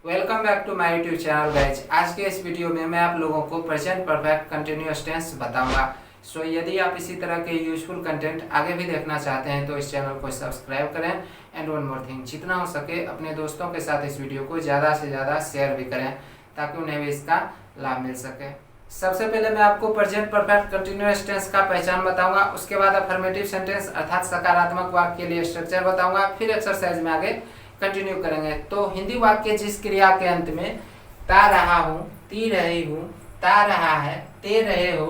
Welcome back to my YouTube channel guys. आज के इस वीडियो में मैं आप लोगों को प्रेजेंट परफेक्ट कंटिन्यूअस टेंस बताऊंगा। सो यदि आप इसी तरह के यूजफुल कंटेंट आगे भी देखना चाहते हैं तो इस चैनल को सब्सक्राइब करें। एंड वन मोर थिंग, जितना हो सके अपने दोस्तों के साथ इस वीडियो को ज़्यादा से ज़्यादा शेयर भी करें ताकि उन्हें भी इसका लाभ मिल सके। सबसे पहले मैं आपको प्रेजेंट परफेक्ट कंटिन्यूअस टेंस का पहचान बताऊंगा, उसके बाद अफर्मेटिव सेंटेंस अर्थात सकारात्मक वाक्य के लिए स्ट्रक्चर बताऊंगा, फिर एक्सरसाइज में आगे कंटिन्यू करेंगे। तो हिंदी वाक्य जिस क्रिया के अंत में ता रहा हूँ, ती रही हूँ, ता रहा है, ते रहे हो,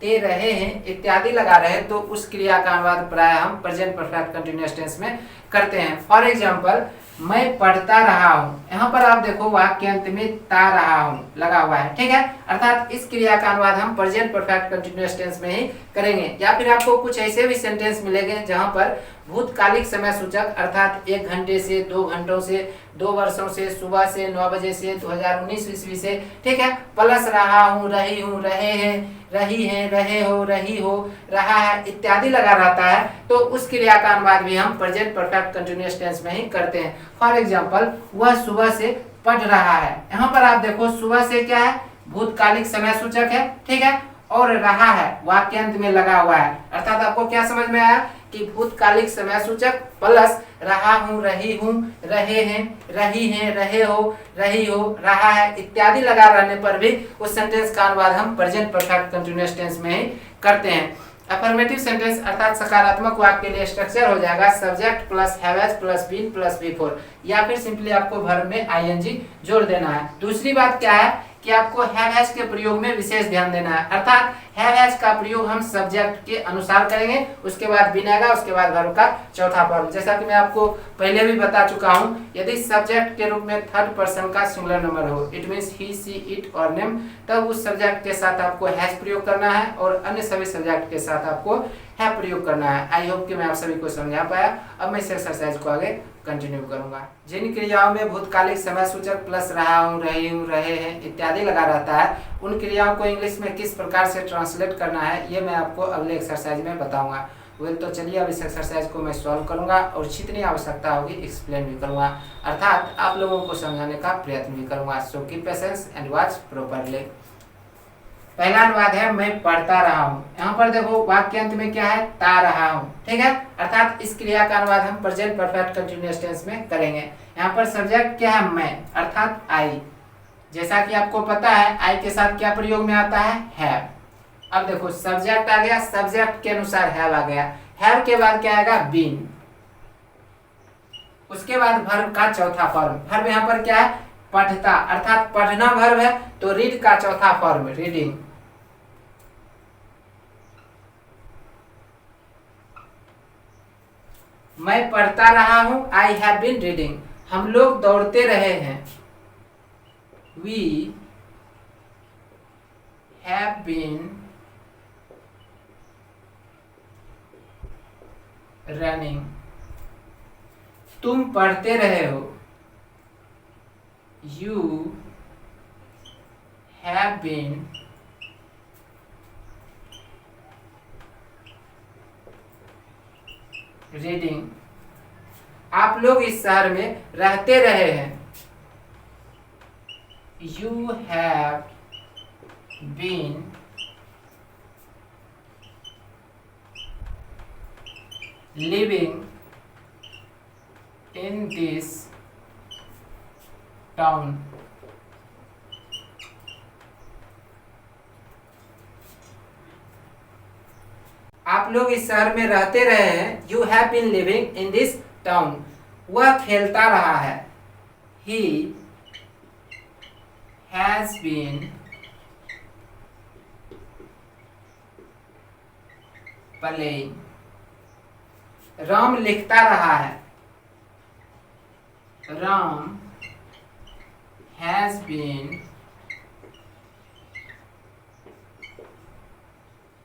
ते रहे हैं इत्यादि लगा रहे तो उस क्रिया का अनुवाद प्राय हम प्रेजेंट परफेक्ट कंटिन्यूअस टेंस में करते हैं। फॉर एग्जाम्पल, मैं पढ़ता रहा हूँ, यहाँ पर आप देखो वाक्य अंत में ता रहा हूँ लगा हुआ है, ठीक है। अर्थात इस क्रिया का अनुवाद हम प्रेजेंट परफेक्ट कंटिन्यूअस टेंस में ही करेंगे। या फिर आपको कुछ ऐसे भी सेंटेंस मिलेंगे जहाँ पर भूतकालिक समय सूचक अर्थात 1 घंटे से, 2 घंटों से, 2 वर्षों से, सुबह से, 9 बजे से, 2019 ईस्वी से, ठीक है, प्लस रहा हूँ, रहे हैं, रही है, रहे हो, रही हो, रहा है इत्यादि लगा रहता है तो उस क्रिया का अनुवाद भी हम प्रेजेंट परफेक्ट कंटिन्यूअस टेंस में ही करते हैं। फॉर एग्जांपल, वह सुबह से पढ़ रहा है, यहाँ पर आप देखो सुबह से क्या है, भूतकालिक समय सूचक है, ठीक है, और रहा है वाक्यांत में लगा हुआ है। अर्थात आपको क्या समझ में आया कि भूतकालिक समय सूचक प्लस रहा हूँ, रही हूँ, रहे हैं, रही हैं, रहे हो, रही हो, रहा है इत्यादि लगा रहने पर भी उस सेंटेंस का अनुवाद हम प्रेजेंट परफेक्ट कंटिन्यूअस टेंस में ही करते हैं। अफर्मेटिव सेंटेंस अर्थात सकारात्मक वाक्य के लिए स्ट्रक्चर हो जाएगा subject plus have plus been plus before, या फिर सिंपली आपको वर्ब में आईएनजी जोड़ देना है। दूसरी बात क्या है कि आपको हैव हैज के प्रयोग में विशेष ध्यान देना है। अर्थात हैव हैज का प्रयोग हम सब्जेक्ट के अनुसार करेंगे, उसके बाद बीन आएगा, उसके बाद वर्ब का चौथा फॉर्म। जैसा कि मैं आपको पहले भी बता चुका हूं, यदि सब्जेक्ट के रूप में थर्ड पर्सन का सिंगुलर नंबर हो, it means he, she, it और नेम, तब उस सब्जेक्ट के साथ आपको हैज प्रयोग करना है और अन्य सभी सब्जेक्ट के साथ आपको हैव प्रयोग करना है। आई होप कि मैं आप सभी को समझा पाया। अब मैं इस एक्सरसाइज को आगे कंटिन्यू करूंगा। जिन क्रियाओं में भूतकालिक समय सूचक प्लस रहा हूँ, रही हूँ, रहे हैं इत्यादि लगा रहता है, उन क्रियाओं को इंग्लिश में किस प्रकार से ट्रांसलेट करना है ये मैं आपको अगले एक्सरसाइज में बताऊंगा। तो चलिए अब इस एक्सरसाइज को मैं सॉल्व करूंगा और जितनी आवश्यकता होगी एक्सप्लेन भी करूंगा, अर्थात आप लोगों को समझाने का प्रयत्न भी करूंगा। So keep patience and watch properly. पहला अनुवाद है मैं पढ़ता रहा हूँ। यहाँ पर देखो वाक्य अंत में क्या है, ता रहा हूँ, ठीक है। अर्थात इस क्रिया का अनुवाद हम प्रेजेंट परफेक्ट कंटिन्यूअस टेंस में करेंगे। यहाँ पर सब्जेक्ट क्या है, मैं, अर्थात आई। जैसा कि आपको पता है आई के साथ क्या प्रयोग में आता है, हैव। अब देखो सब्जेक्ट आ गया, सब्जेक्ट के अनुसार हैव आ गया, हैव के बाद क्या आएगा, बीन, उसके बाद वर्ब का चौथा फॉर्म। वर्ब यहाँ पर क्या है, पढ़ता, अर्थात पढ़ना वर्ब है तो रीड का चौथा फॉर्म रीडिंग। मैं पढ़ता रहा हूं, आई हैव बीन रीडिंग। हम लोग दौड़ते रहे हैं, वी हैव बीन रनिंग। तुम पढ़ते रहे हो, यू हैव बीन रीडिंग। आप लोग इस शहर में रहते रहे हैं, you have been living in this town. आप लोग इस शहर में रहते रहे हैं, you have been living in this town. वह खेलता रहा है, he has been playing. Ram लिखता रहा है, राम हैज बीन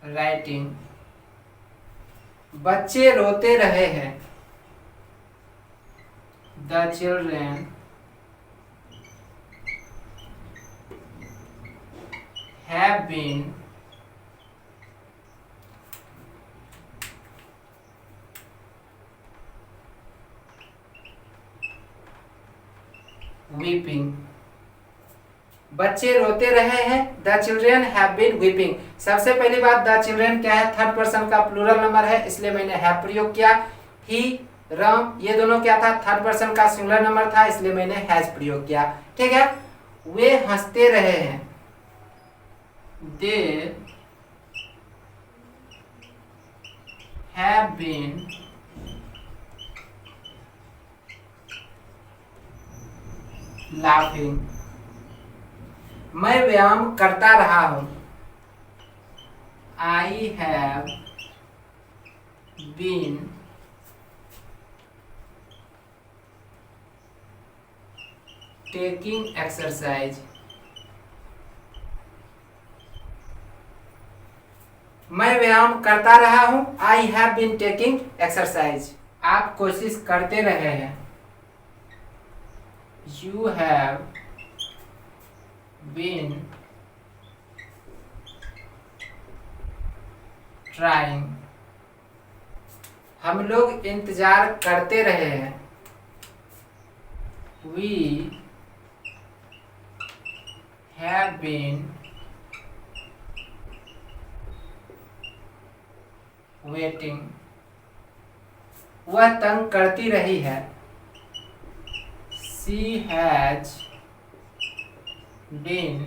राइटिंग। बच्चे रोते रहे हैं, the children have been weeping। Weeping. बच्चे रोते रहे हैं, the children have been weeping. सबसे पहली बात, द चिल्ड्रेन क्या है, थर्ड पर्सन का प्लूरल नंबर है, इसलिए मैंने हैव प्रयोग किया। ही, राम, ये दोनों क्या था, थर्ड पर्सन का सिंगुलर नंबर था, इसलिए मैंने हैज प्रयोग किया। ठीक है, वे हंसते रहे हैं, दे हैव बीन लाफिंग। मैं व्यायाम करता रहा हूं, I have been taking exercise. मैं व्यायाम करता रहा हूं, I have been taking exercise. आप कोशिश करते रहे हैं, यू हैव बीन ट्राइंग। हम लोग इंतजार करते रहे हैं, वी हैव बीन वेटिंग। वह तंग करती रही है, शी हैज बीन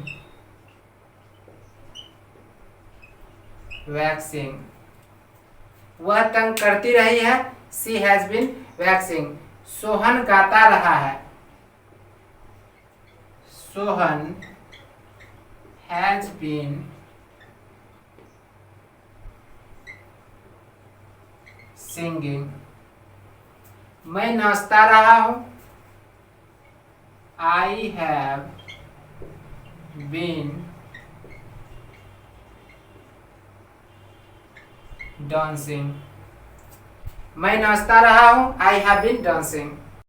वैक्सिंग। वह तंग करती रही है, she has been vexing. Sohan गाता रहा है, सोहन हैज बीन सिंगिंग। मैं नाचता रहा हूं, आई हैव बीन डांसिंग। मैं नाचता रहा हूं, आई हैव बीन डांसिंग।